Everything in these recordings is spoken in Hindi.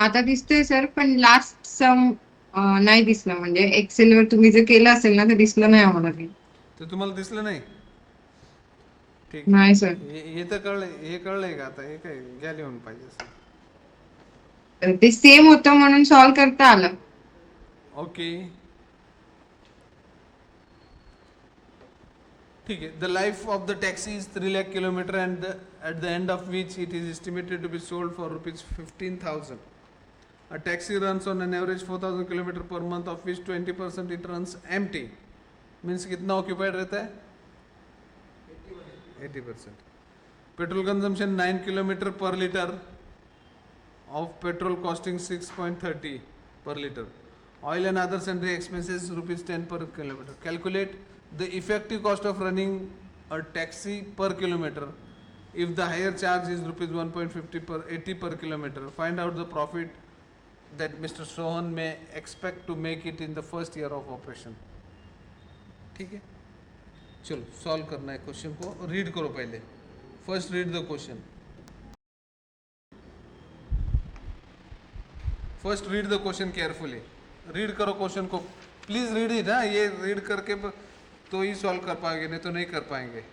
आता दिसतोय सर, पण लास्ट सम नाही दिसलं. म्हणजे एक्सेल वर तुम्ही जर केलं असेल ना, तर दिसलं नाही आम्हाला ते. ते तुम्हाला दिसलं नाही? ठीक नाही सर. आहे. हे तर कळलंय, हे कळलंय का आता? हे काय घ्या लिहून पाहिजे असं. तर ते सेम होतं म्हणून सॉल्व करता आलं. ओके, ठीक है. The life of the taxi is 3 lakh kilometer, and at the end of which it is estimated to be sold for rupees 15,000. A taxi runs on an average 4,000 kilometer per month, of which 20% it runs empty. Means कितना occupied रहता है? 80%. Petrol consumption 9 kilometer per liter, of petrol costing 6.30 per liter. Oil and other sundry expenses rupees 10 per kilometer. Calculate the effective cost of running a taxi per kilometer. If the higher charge is rupees 1.50 per 80 per kilometer, find out the profit that Mr. Sohan may expect to make it in the first year of operation. ठीक है, चलो सॉल्व करना है क्वेश्चन को. रीड करो पहले. First read the question. First read the question carefully. Read करो क्वेश्चन को, प्लीज रीड इट. हाँ, ये रीड करके तो ही सॉल्व कर पाएंगे, नहीं तो नहीं कर पाएंगे.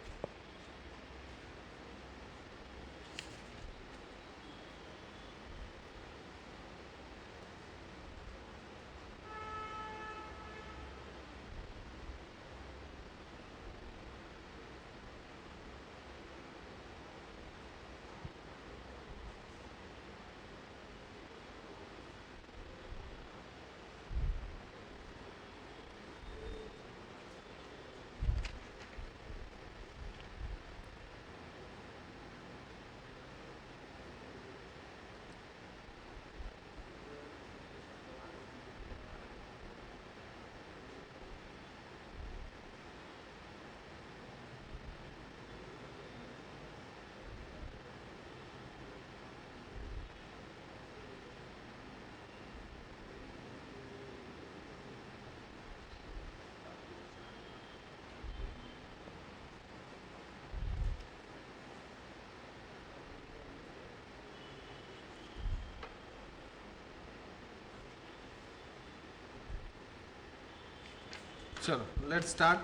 चलो let's start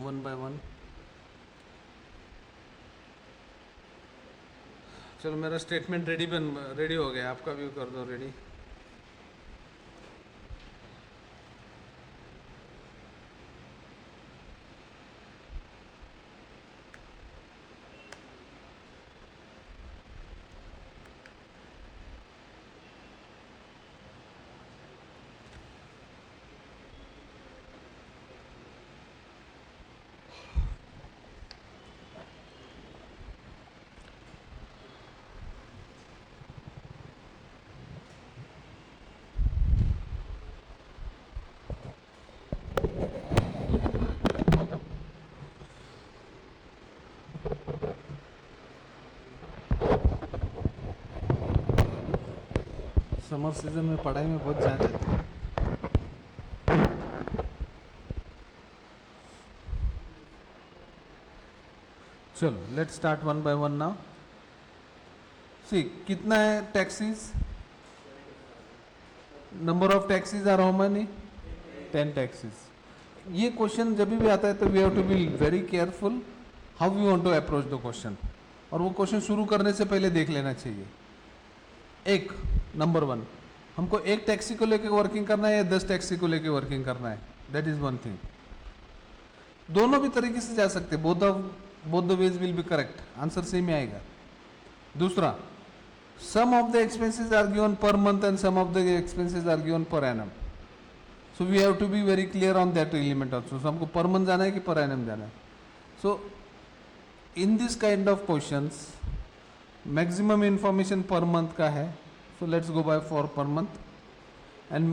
one by one. चलो मेरा स्टेटमेंट रेडी हो गया, आपका भी कर दो रेडी. समर सीजन में पढ़ाई में बहुत ध्यान देते हैं. चलो let's start one by one now. See कितना है taxis? Number of taxis are how many? 10 taxis. ये क्वेश्चन जब भी आता है तो we have to be very careful how we want to approach the question. और वो क्वेश्चन शुरू करने से पहले देख लेना चाहिए. एक नंबर वन, हमको एक टैक्सी को लेकर वर्किंग करना है या 10 टैक्सी को लेकर वर्किंग करना है? That is one thing. दोनों भी तरीके से जा सकते, both the ways will be correct. Answer same ही आएगा. दूसरा, some of the expenses are given per month and some of the expenses are given per annum. So we have to be very clear on that element also. So हमको पर मंथ जाना है कि पर एनम जाना है? So in this kind of questions maximum information per month का है. So let's go by for per month. And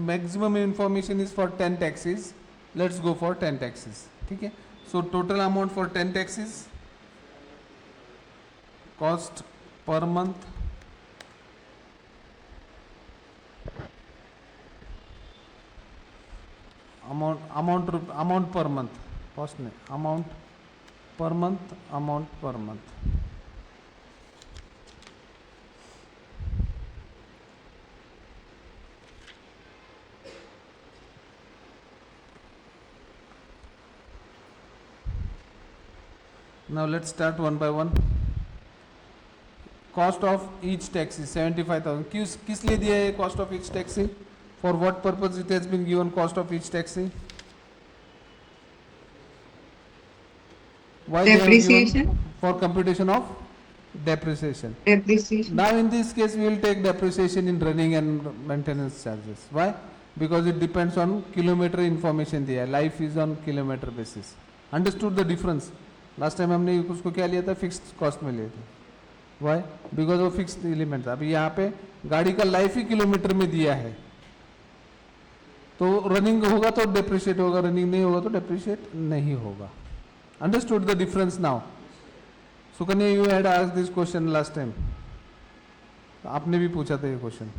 maximum information is for 10 taxis. Let's go for 10 taxis. ठीक है. So total amount for 10 taxis, cost per month, amount per month, cost नहीं, amount per month, amount per month. Now let's start one by one. Cost of each taxi 75,000. किस लिए दिया है cost of each taxi? For what purpose it has been given cost of each taxi? Why they have Depreciation. given for computation of depreciation. Depreciation. Now in this case we will take depreciation in running and maintenance charges. Why? Because it depends on kilometer information दिया है. Life is on kilometer basis. Understood the difference? Last time हमने उसको क्या लिया था? Fixed cost में लिया था. Why? Because वो fixed element था. अभी यहाँ पे गाड़ी का लाइफ ही किलोमीटर में दिया है, तो रनिंग होगा तो डेप्रिशिएट होगा, रनिंग नहीं होगा तो डेप्रिशिएट नहीं होगा. Understood the difference now? Sukanya, you had asked this question last time. आपने भी पूछा था ये क्वेश्चन.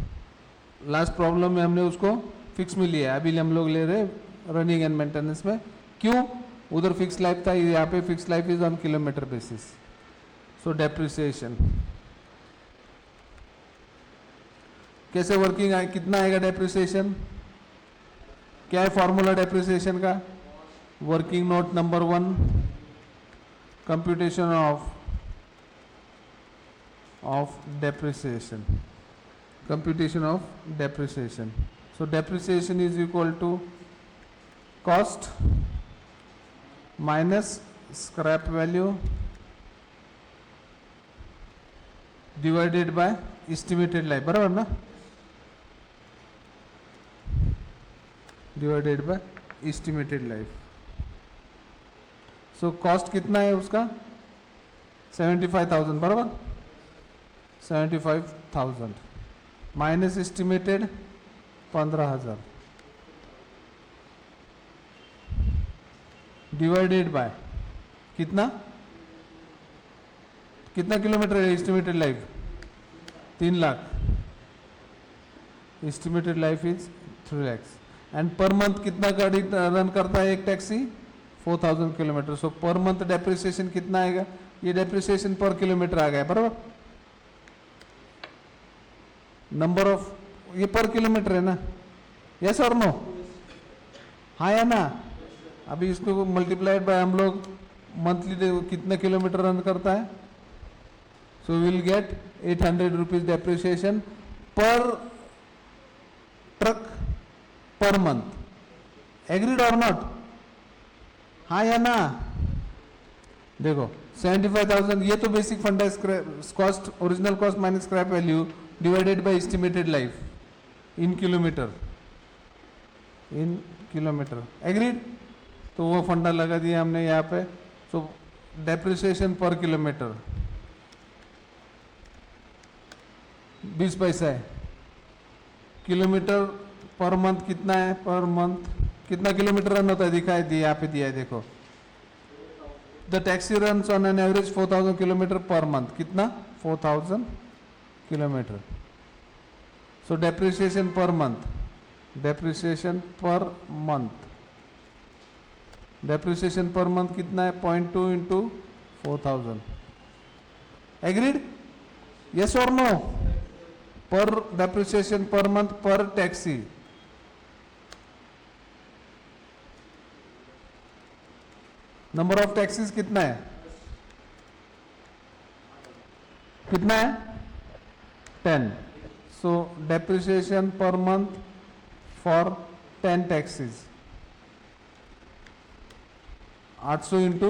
लास्ट प्रॉब्लम में हमने उसको फिक्स में लिया है, अभी हम लोग ले रहे रनिंग एंड मेंटेनेंस में. क्यों? उधर फिक्स लाइफ था, यहाँ पे fix life is on kilometre basis. So depreciation कैसे वर्किंग आए, कितना आएगा डेप्रिसिएशन? क्या है फॉर्मूला डेप्रिसिएशन का? Working note number 1, computation of depreciation, computation of depreciation. So depreciation is equal to cost minus scrap value divided by estimated life. बराबर ना? Divided by estimated life. So cost कितना है उसका? 75,000. बराबर? 75,000 माइनस एस्टिमेटेड 15,000 डिवाइडेड बाय कितना किलोमीटर है estimated life? 3 lakh. Estimated life is 3 lakhs. And पर मंथ कितना गाड़ी रन करता है एक टैक्सी? 4,000 किलोमीटर. सो पर मंथ डेप्रिसिएशन कितना आएगा? ये डेप्रिसिएशन पर किलोमीटर आ गया. बराबर? नंबर ऑफ, ये पर किलोमीटर है ना? यस और नो? हाँ या ना? अभी इसको मल्टीप्लाइड बाय हम लोग मंथली कितना किलोमीटर रन करता है. So will get 800 rupees depreciation पर ट्रक पर मंथ. एग्रीड और नॉट? हाँ या ना? देखो 75,000 ये तो बेसिक फंड है. Cost, original cost minus scrap value divided by estimated life in kilometre. Agreed? तो वो फंडा लगा दिया हमने यहाँ पे. सो डेप्रिसिएशन पर किलोमीटर 20 पैसा है. किलोमीटर पर मंथ कितना है? पर मंथ कितना किलोमीटर रन होता है? दिखाई दिया यहाँ पे, दिया है देखो. The taxi runs on an average 4,000 kilometre पर मंथ. कितना? 4,000 किलोमीटर. सो depreciation per month, depreciation per month, depreciation पर मंथ कितना है? 0.2 इंटू 4,000. एग्रीड? यस और नो? पर डेप्रिसिएशन पर month per taxi. Number of taxis कितना है? कितना है? 10. So depreciation per month for 10 taxis 800 into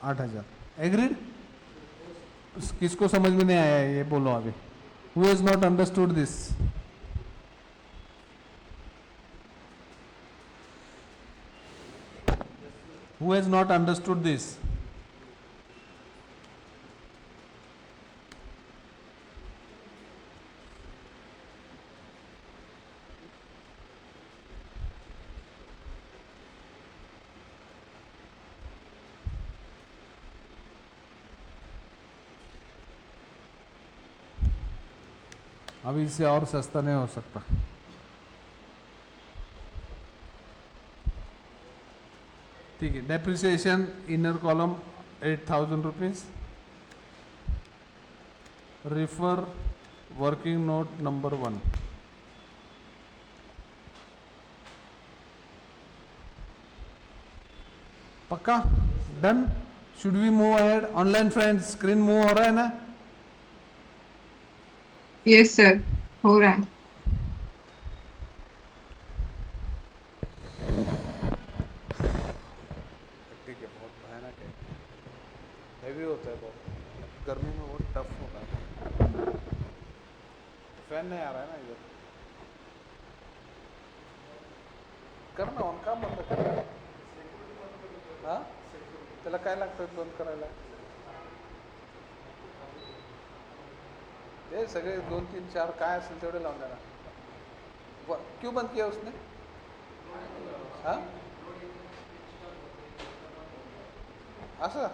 8,000. Agreed? किसको समझ में नहीं आया ये बोलो अभी. Who has not understood this? Who has not understood this? अभी इससे और सस्ता नहीं हो सकता. ठीक है. Depreciation inner column 8,000 rupees. Refer working note number 1. पक्का done. Should we move ahead? Online friends screen move हो रहा है ना? यस सर, हो रहा है. ठीक है, बहुत भयानक है, हैवी होता है बहुत, गर्मी में बहुत टफ होता है. फैन नहीं आ रहा है ना इधर. करना ऑन, का बंद कर. हां, त्याला काय लागतं बंद करायला? ते सगळे 2 3 4 काय असेल तेवढे लावून द्या ना. क्यों बंद किया उसने? हाँ, असं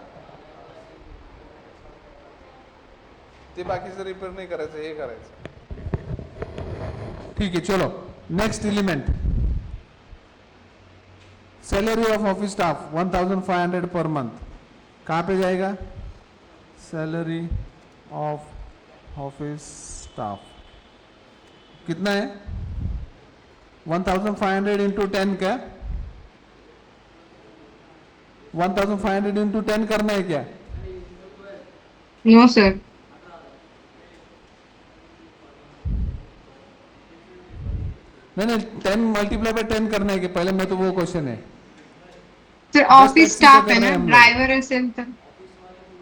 ते बाकीचं रिपेअर नाही करायचं, हे करायचं. ठीक है, चलो next element. Salary of office staff 1500 per month. कहाँ पे जाएगा? सैलरी ऑफ ऑफिस स्टाफ कितना है? 1500 इंटू 10 क्या? 1500 इंटू 10 करना है क्या? No sir. नहीं, 10 मल्टीप्लाई बाय 10 करना है कि पहले? मैं तो वो क्वेश्चन है. Sir Just office taxi staff का आहे कर रहे ना, हैं हम लोग. ड्रायव्हर असेल तर.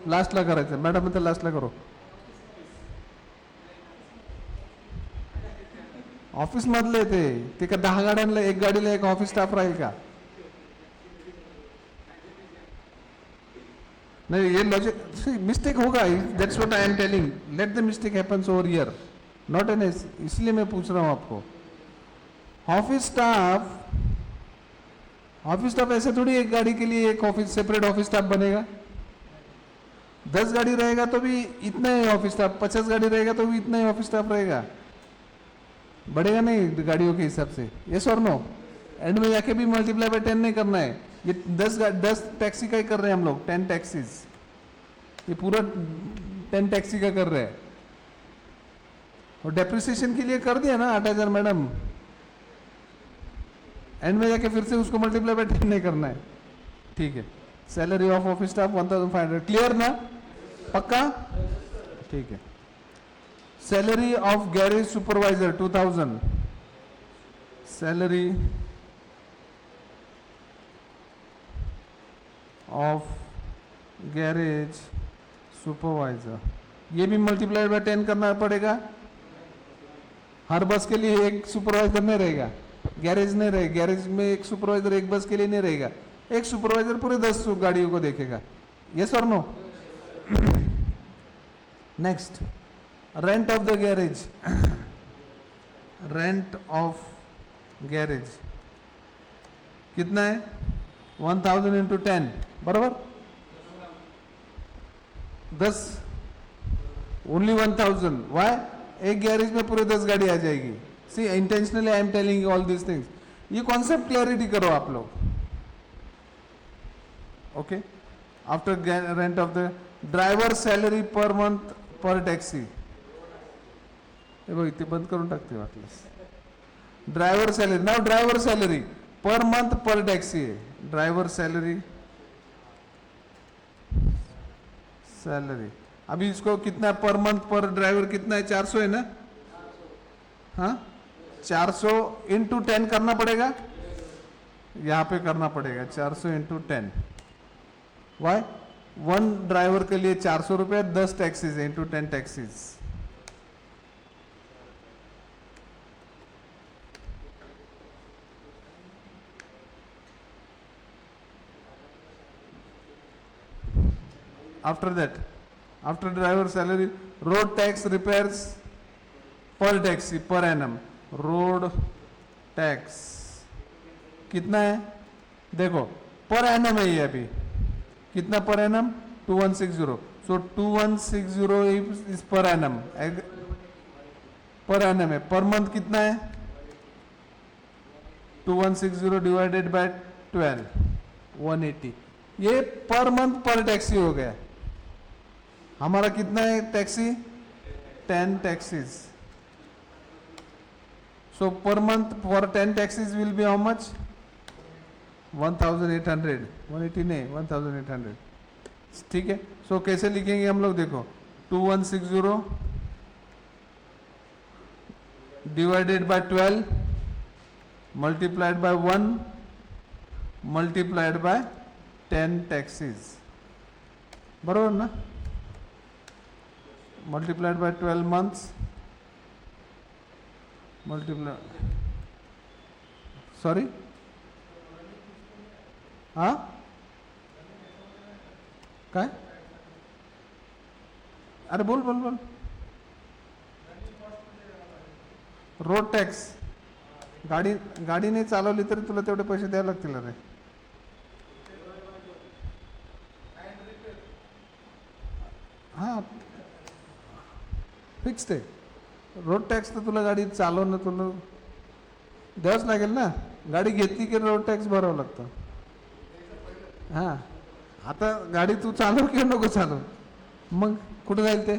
लास्टला करायचं मॅडम, तर लास्टला करू. ऑफिस मधले ते का 10 गाड्यांना एक गाडीला एक ऑफिस स्टाफ राहील का? नहीं, ये लॉजिक मिस्टेक होगा. That's what I am telling. Let the mistake happens over here, not an S. इसलिए मैं पूछ रहा हूं आपको. ऑफिस स्टाफ ऐसे थोड़ी एक गाड़ी के लिए एक ऑफिस सेपरेट ऑफिस स्टाफ बनेगा. 10 गाड़ी रहेगा तो भी इतना ही ऑफिस स्टाफ, 50 गाड़ी रहेगा तो भी इतना ही ऑफिस स्टाफ रहेगा. बढ़ेगा नहीं गाड़ियों के हिसाब से. यस और नो? एंड में जाके भी मल्टीप्लाई बाय 10 नहीं करना है. ये 10 टैक्सी का ही कर रहे हैं हम लोग. 10 टैक्सीज, ये पूरा 10 टैक्सी का कर रहे हैं. और डेप्रिसिएशन के लिए कर दिया ना 8000 मैडम. एंड में जाके फिर से उसको मल्टीप्लाई बाय 10 नहीं करना है. ठीक है. Salary of office staff 1500. Clear ना? पक्का? ठीक है. Salary of garage supervisor 2000. Salary of garage supervisor, ये भी मल्टीप्लाई बाय 10 करना पड़ेगा. हर बस के लिए एक सुपरवाइजर नहीं रहेगा, गैरेज नहीं रहेगा. गैरेज में एक सुपरवाइजर एक बस के लिए नहीं रहेगा. एक सुपरवाइजर पूरे 10 गाड़ियों को देखेगा. यस और no? Next, rent of the garage. Rent of garage कितना है? 1000 इंटू 10 बराबर 10. ओनली 1000. वाई? एक गैरेज में पूरे 10 गाड़ी आ जाएगी. See, intentionally I am telling all this things. ये कॉन्सेप्ट क्लैरिटी करो आप लोग. Okay. After rent of the driver salary per month per taxi. हे बघ इथे बंद करून टाकते वाटल्यास. Driver salary, now driver salary per month per taxi है. ड्राइवर सैलरी अभी इसको कितना पर मंथ पर ड्राइवर कितना है? 400 है ना? हाँ, 400 इंटू 10 करना पड़ेगा. यहाँ पे करना पड़ेगा 400 इंटू 10. वाई? 1 ड्राइवर के लिए 400 रुपये, 10 टैक्सीज है into 10 taxis. After that, after driver salary, road tax repairs per taxi per annum. Road tax कितना है? देखो पर एनम है ये. अभी कितना per annum? 2160. So 2160 is per annum. Per annum है. पर मंथ कितना है? 2160 डिवाइडेड बाय 12, 180. ये पर मंथ पर टैक्सी हो गया. हमारा कितना है taxi? 10 taxis. So per month for 10 taxis will be how much? 1800, 180 नहीं, 1800, ठीक है। सो कैसे लिखेंगे हम लोग, देखो 2160 divided by 12 multiplied by 1 multiplied by 10 taxis, बराबर ना। Multiplied by 12 months, multiply, sorry, हाँ काय, अरे बोल बोल बोल, रोड टॅक्स, गाडी गाडी नाही चालवली तरी तुला तेवढे पैसे द्यावे लागतील अरे. हां फिक्स्ड आहे. रोड टॅक्स तर तुला गाडी चालवणं तुला द्यावंच लागेल ना. गाडी घेतली की रोड टॅक्स भरावं लागतं. हां आता गाडी तू चालव किंवा नको चालव, मग कुठं जाईल ते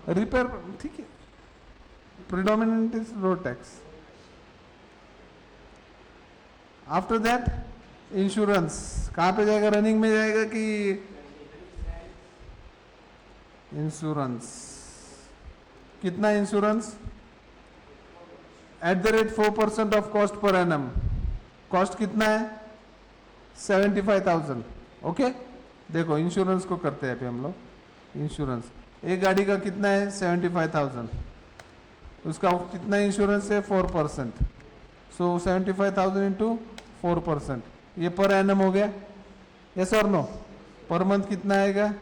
रिपेयर, ठीक है. Predominant is road tax. After that insurance कहाँ पे जाएगा, रनिंग में जाएगा कि इंश्योरेंस. कितना insurance, at the rate 4% of cost per annum. Cost कितना है 75,000. ओके देखो इंश्योरेंस को करते हैं अभी हम लोग. इंश्योरेंस एक गाड़ी का कितना है 75,000, उसका कितना इंश्योरेंस है 4%. सो 75,000 इंटू 4%, ये पर एनम हो गया. यस और नो. पर मंथ कितना आएगा,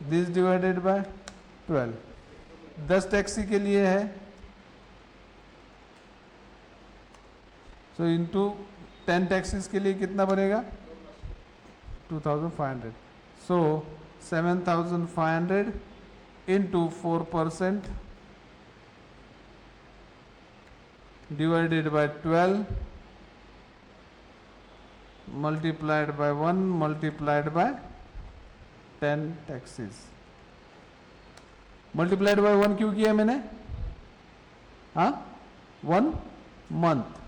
दिस डिवाइडेड बाय 12. 10 टैक्सी के लिए है, सो इंटू 10 टैक्सीज के लिए कितना बनेगा 2500. सो 7,500 into 4% divided by 12 multiplied by 1 multiplied by 10 taxes. multiplied by 1 क्यों किया मैंने, हाँ 1 month.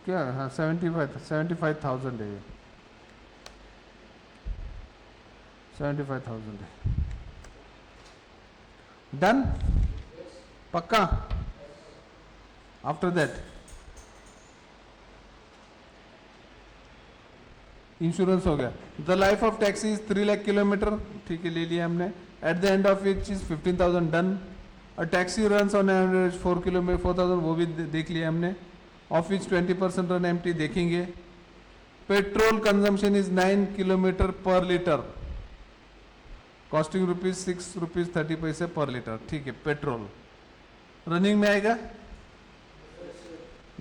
क्या, हाँ 75,000 है ये, 75,000 है. डन, पक्का. आफ्टर दैट इंश्योरेंस हो गया. The life of taxi is 3 lakh kilometre, ठीक है ले लिया हमने. At the end of which is 15,000. Done. और taxi runs on average 4 kilometre 4,000, वो भी देख लिया हमने. ऑफ विच 20% रन एम्प्टी देखेंगे. Petrol consumption is 9 kilometre per litre, costing ₹6.30 per litre, ठीक है. पेट्रोल रनिंग में आएगा.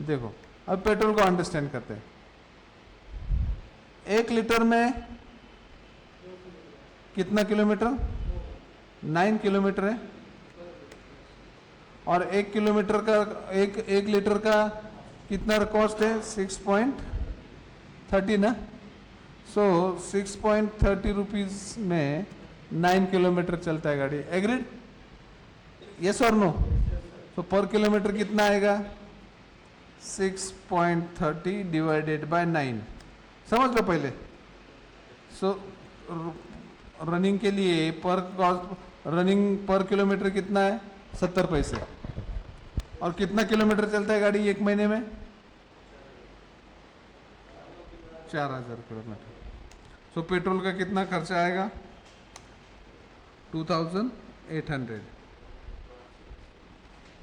देखो अब पेट्रोल को अंडरस्टैंड करते हैं. 1 लीटर में कितना किलोमीटर, 9 किलोमीटर है. और 1 किलोमीटर का एक लीटर का कितना कॉस्ट है 6.30 ना. सो 6.30 रुपीज में 9 किलोमीटर चलता है गाड़ी. एग्रीड, यस और नो. सो पर किलोमीटर कितना आएगा 6.30 डिवाइडेड बाय 9. समझ लो पहले. सो रनिंग के लिए पर कॉस्ट, रनिंग पर किलोमीटर कितना है 70 पैसे. और कितना किलोमीटर चलता है गाड़ी एक महीने में 4,000 किलोमीटर. सो पेट्रोल का कितना खर्चा आएगा 2,800.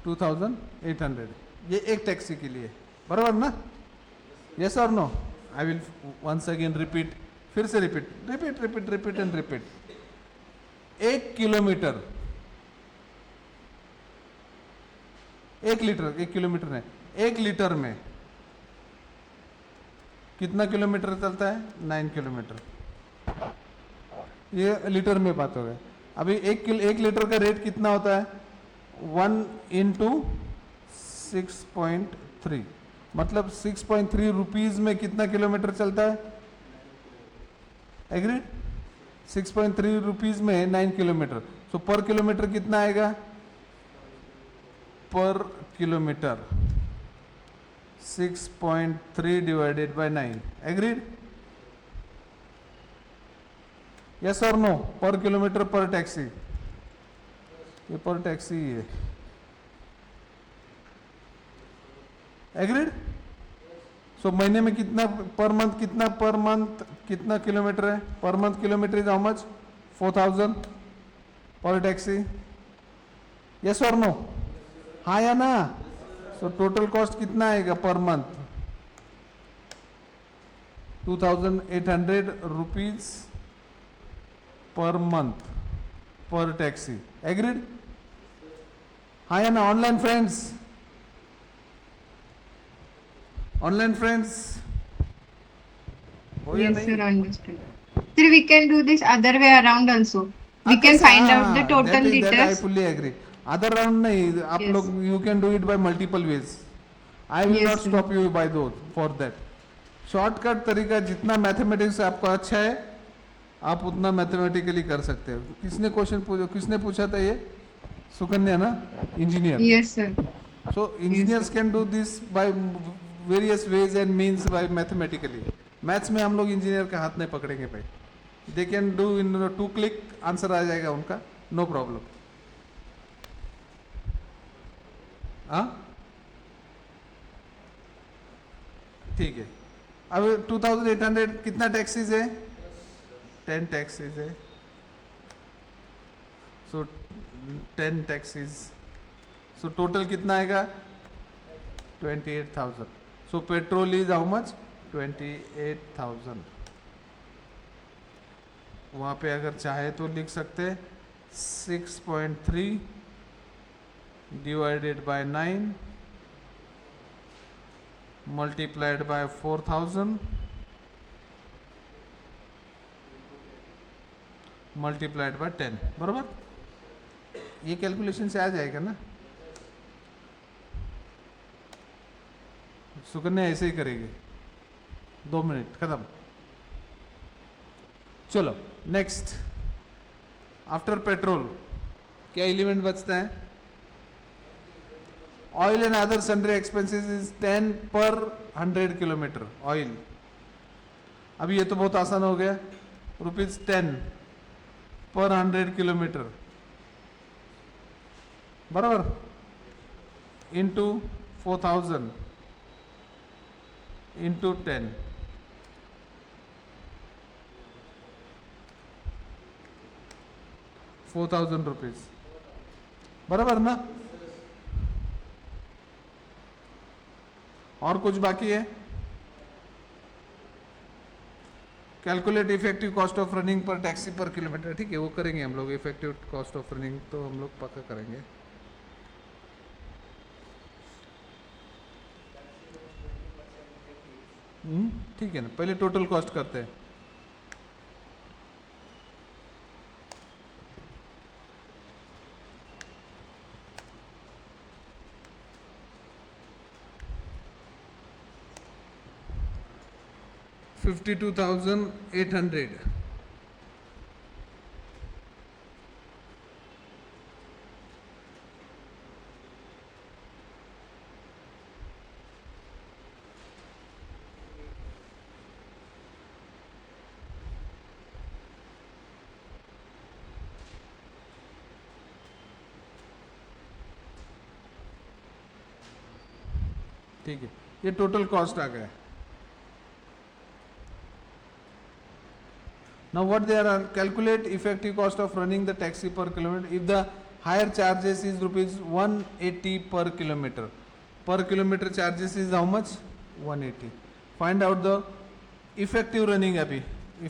2,800 ये एक टैक्सी के लिए, बराबर ना. यस और no. I will once again repeat, फिर से repeat repeat repeat repeat and repeat. 1 kilometre, 1 litre, 1 kilometre है, 1 लीटर में कितना किलोमीटर चलता है 9 किलोमीटर. ये लीटर में बात हो गई. अभी 1 लीटर का रेट कितना होता है 1 इंटू 6.3, मतलब 6.3 रुपीज में कितना किलोमीटर चलता है. एग्रीड. 6.3 रुपीज में 9 किलोमीटर, सो पर किलोमीटर कितना आएगा? पर kilometre 6.3 divided by 9, agreed? Yes और नो? पर किलोमीटर पर टैक्सी, ये पर टैक्सी ही है, एग्रीड? सो महीने में कितना पर मंथ, कितना किलोमीटर है? Per month kilometre is how much? 4000 पर टैक्सी, यस और नो? हाँ या ना? सो टोटल कॉस्ट कितना आएगा per month? 2800 rupees per month per taxi, agreed? हाँ या ना? ऑनलाइन फ्रेंड्स, ऑनलाइन फ्रेंड्स, हो या Yes, नहीं? sir, understood. Sir, we can do this other way around also. We can find out the total that I liters. fully agree. Other round नहीं, आप Yes. लोग you can do it by multiple ways, I will Yes, not sir. Stop you by two for that. Shortcut तरीका जितना मैथमेटिक्स आपका अच्छा है आप उतना मैथमेटिकली कर सकते हो। किसने क्वेश्चन पूछा, किसने पूछा था ये? सुकन्या ना, engineer. Yes, sir. So engineers can do this by various ways and means by mathematically. Maths में हम लोग इंजीनियर का हाथ नहीं पकड़ेंगे भाई, they can do in 2 click, answer आ जाएगा उनका, नो प्रॉब्लम। हाँ ठीक है। अब 2800 कितना टैक्सीज है? 10 टैक्सीज है, सो 10 टैक्सीज, सो टोटल कितना आएगा? 28,000। सो पेट्रोल इज हाउ मच? 28,000। वहाँ पे अगर चाहे तो लिख सकते 6.3 divided by 9 multiplied by 4000 multiplied by 10, बराबर? ये कैलकुलेशन से आ जाएगा ना? सुकन्या ऐसे ही करेगी, 2 मिनट खत्म। चलो नेक्स्ट, आफ्टर पेट्रोल क्या एलिमेंट बचता है? Oil and other sundry expenses is 10 पर 100 किलोमीटर ऑयल। अभी ये तो बहुत आसान हो गया, ₹10 पर 100 किलोमीटर, बराबर, इंटू 4000 इंटू 10, ₹4000, बराबर ना? और कुछ बाकी है? Calculate effective cost of running per taxi पर किलोमीटर, ठीक है, वो करेंगे हम लोग। इफेक्टिव कॉस्ट ऑफ रनिंग तो हम लोग पक्का करेंगे। ठीक है ना, पहले टोटल कॉस्ट करते हैं। $52,800, ठीक है, ये टोटल कॉस्ट आ गया। Now what they are, calculate effective cost of running the taxi per kilometer if the higher charges is ₹180 per kilometer. Per kilometer charges is how much? 180. Find out the effective running। अभी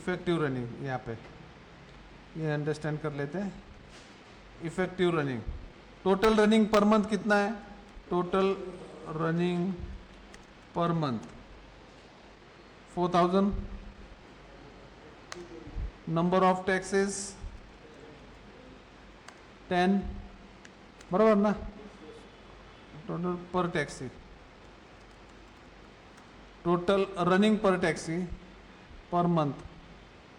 effective running यहाँ पे ये अंडरस्टैंड कर लेते हैं। Effective running, total running per month कितना है? Total running per month 4000, number of taxis 10, बराबर ना? Total per taxi, total running per taxi per month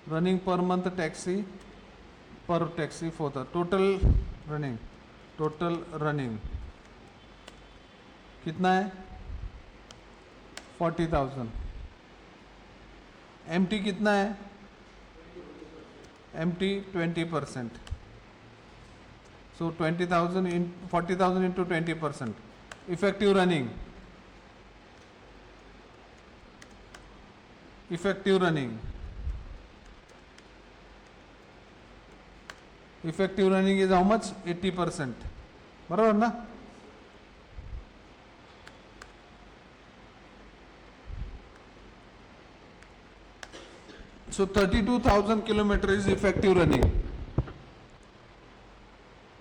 running per month taxi per taxi for the total running कितना है 40,000। एमटी कितना है empty 20%। So 20,000 in 40,000 into 20%। Effective running effective running is how much 80%। बराबर ना। So 32,000 kilometre is effective running.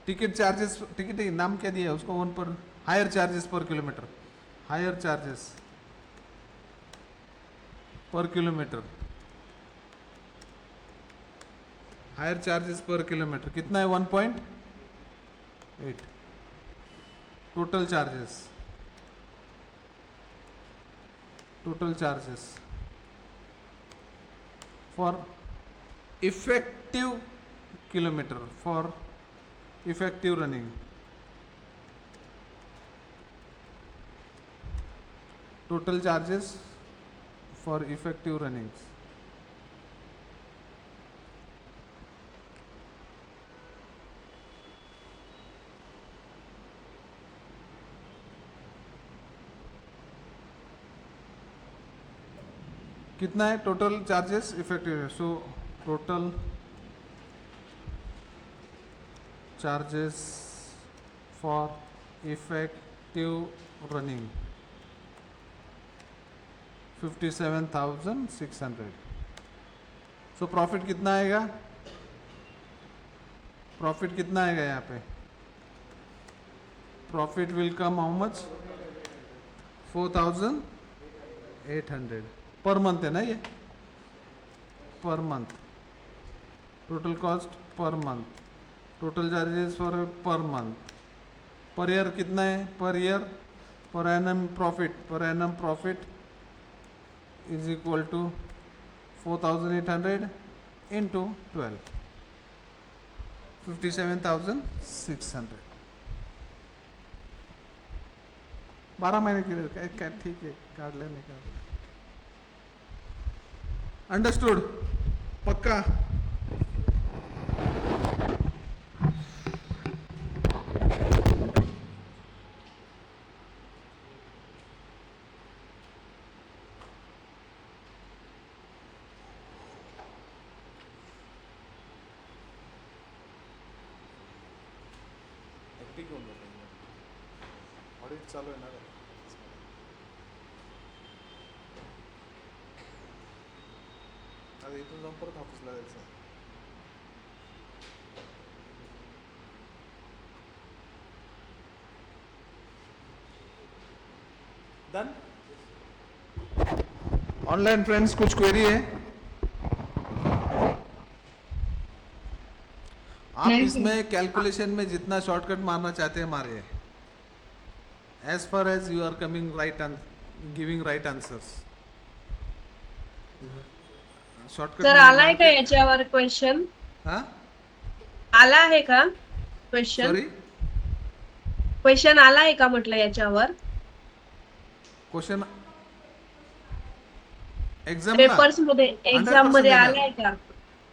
Ticket charges ticket नाम क्या दिया है उसको वन पर हायर चार्जेस पर किलोमीटर हायर चार्जेस पर किलोमीटर हायर चार्जेस पर किलोमीटर कितना है 1.8। Total charges for effective kilometre for effective running total charges for effective runnings कितना है total charges effective. So total charges for effective running 57,600। So profit कितना आएगा यहाँ पे profit will come how much 4,800 per month है ना ये पर month. Total cost per month total charges for per month per year कितना है per year per annum profit is equal to 4,800 into 12 57,600। 12 महीने के लिए ठीक है काट लेने का। अंडरस्टूड पक्का। ऑडिट चालू आहे ना आता इथून जाऊन परत ऑफिसला जायचं। डन। ऑनलाइन फ्रेंड्स कुछ क्वेरी है आप नहीं इसमें कैलकुलेशन में जितना शॉर्टकट मारना चाहते हैं मारिए as far as you are coming right giving right answers. Shortcut sir आलाय का याच्यावर क्वेश्चन हाँ आला आहे का क्वेश्चन सॉरी क्वेश्चन आला आहे का म्हटलं याच्यावर क्वेश्चन एग्जाम पेपर्स मध्ये एक्झाम मध्ये आलाय का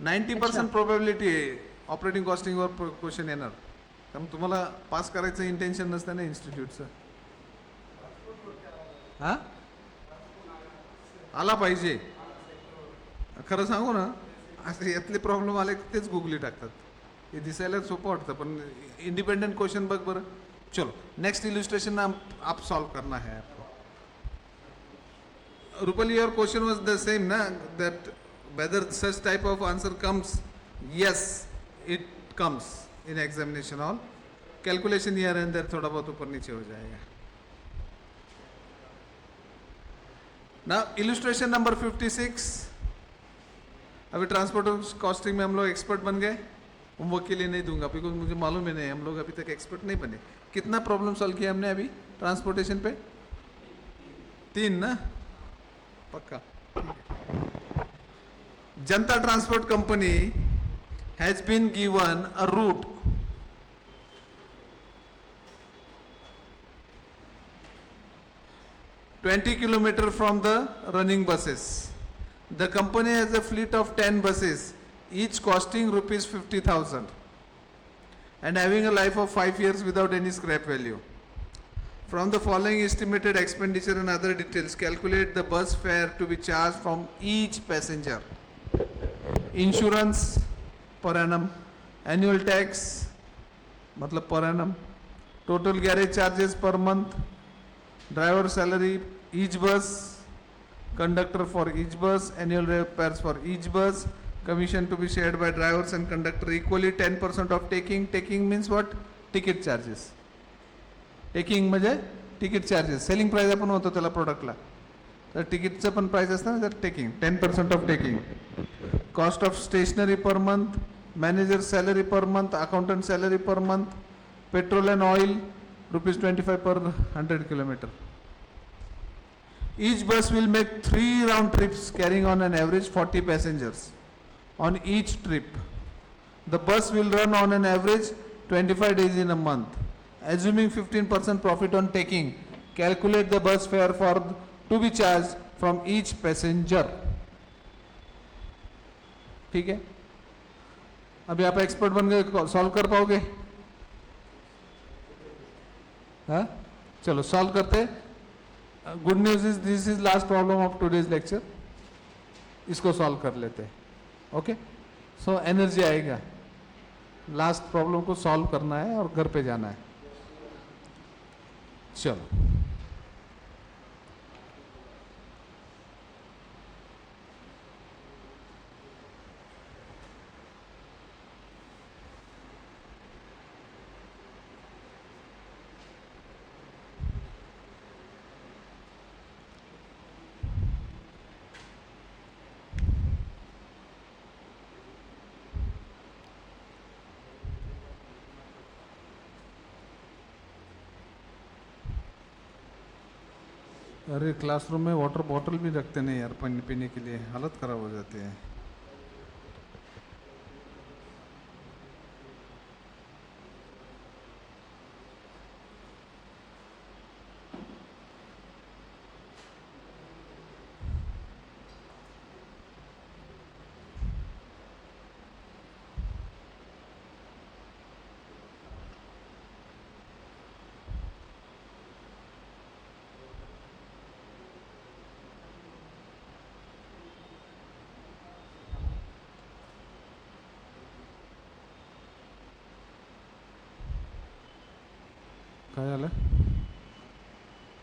90% प्रोबॅबिलिटी आहे ऑपरेटिंग कॉस्टिंगवर क्वेश्चन येणार कारण तुम्हाला पास करायचं इंटेन्शन नसतं ना इन्स्टिट्यूटचं। हां आला पाहिजे खरं सांगू ना असे यातले प्रॉब्लेम आले तेच गुगली टाकतात हे दिसायला सोपं वाटतं पण इंडिपेंडेंट क्वेश्चन बघ बरं। चलो नेक्स्ट इलस्ट्रेशन आप सॉल्व करना है आपको। Rupal, your question was the same, na? That whether such type of answer comes, yes, it comes in examination hall. Calculation here and there थोड़ा बहुत ऊपर नीचे हो जाएगा। Now illustration number 56। अभी ट्रांसपोर्ट कॉस्टिंग में हम लोग एक्सपर्ट बन गए। होमवर्क के लिए नहीं दूंगा बिकॉज मुझे मालूम है नहीं हम लोग अभी तक एक्सपर्ट नहीं बने। कितना प्रॉब्लम सॉल्व किया हमने अभी ट्रांसपोर्टेशन पे 3 ना पक्का। Janta Transport Company has been given a route (20 km) from the running buses. The company has a fleet of 10 buses, each costing rupees 50,000 and having a life of 5 years without any scrap value. From the following estimated expenditure and other details, calculate the bus fare to be charged from each passenger. Insurance per annum, annual tax matlab per annum, total garage charges per month, driver salary each bus, conductor for each bus, annual repairs for each bus, commission to be shared by drivers and conductor equally, 10% of taking. Taking means what? Ticket charges. Taking म्हणजे तिकीट चार्जेस. सेलिंग प्राइस आपण होतो त्याला प्रोडक्टला, तर तिकीटचं पण प्राइस असतं ना, तर taking 10% off taking. Cost of stationery per month, manager salary per month, accountant salary per month, petrol and oil ₹25 per 100 km. Each bus will make 3 round trips carrying on an average 40 passengers on each trip. The bus will run on an average 25 days in a month. Assuming 15% profit on taking, calculate the bus fare to be charged from each passenger. ठीक है, अभी आप एक्सपर्ट बन गए, सॉल्व कर पाओगे? हाँ, चलो सॉल्व करते. Good news is this is last problem of today's lecture. इसको सॉल्व कर लेते हैं. ओके, सो एनर्जी आएगा. लास्ट प्रॉब्लम को सॉल्व करना है और घर पे जाना है. चलो, अरे क्लासरूम में वाटर बॉटल भी रखते नहीं यार, पानी पीने के लिए. हालत खराब हो जाती है. काय झालं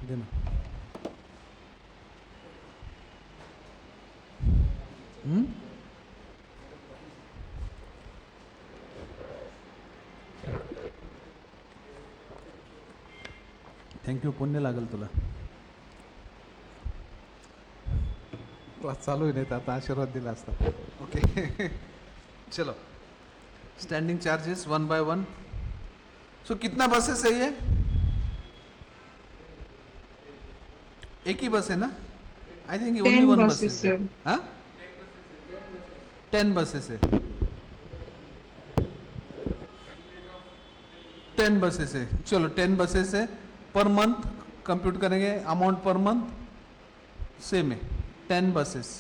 दे ना. थँक्यू, पुण्य लागेल तुला. क्लास चालू आहे, नाही तर आता आशीर्वाद दिला असता. ओके चलो, स्टैंडिंग चार्जेस 1 by 1. सो कितना बसेस है ये? एक ही बस है ना? आई थिंक ओनली 10 1 buses, बस है. हाँ, 10 बसेस है. 10 बसेस है. चलो 10 बसेस है. पर मंथ कंप्यूट करेंगे, अमाउंट पर मंथ सेम है. 10 बसेस.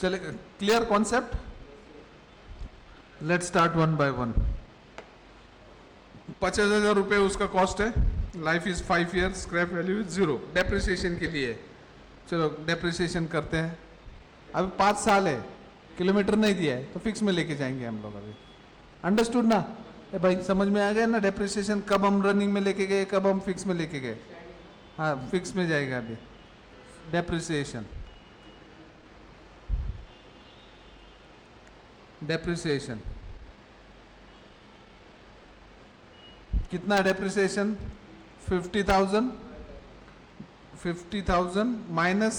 चले, clear concept? Let's start 1 by 1. 50,000 रुपये उसका कॉस्ट है. Life is 5 years, scrap value is 0. Depreciation के लिए चलो डेप्रिसिएशन करते हैं. अभी 5 साल है, किलोमीटर नहीं दिया है, तो फिक्स में लेके जाएंगे हम लोग. अभी अंडरस्टूड ना? भाई समझ में आ गया ना? डेप्रिसिएशन कब हम रनिंग में लेके गए, कब हम फिक्स में लेके गए. हाँ, फिक्स में जाएगा अभी डेप्रिसिएशन. डेप्रिसिएशन कितना? Depreciation 50,000. 50,000 minus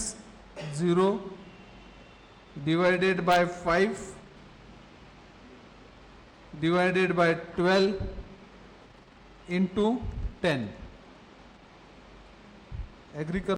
0 divided by 5 divided by 12 into 10. Agree कर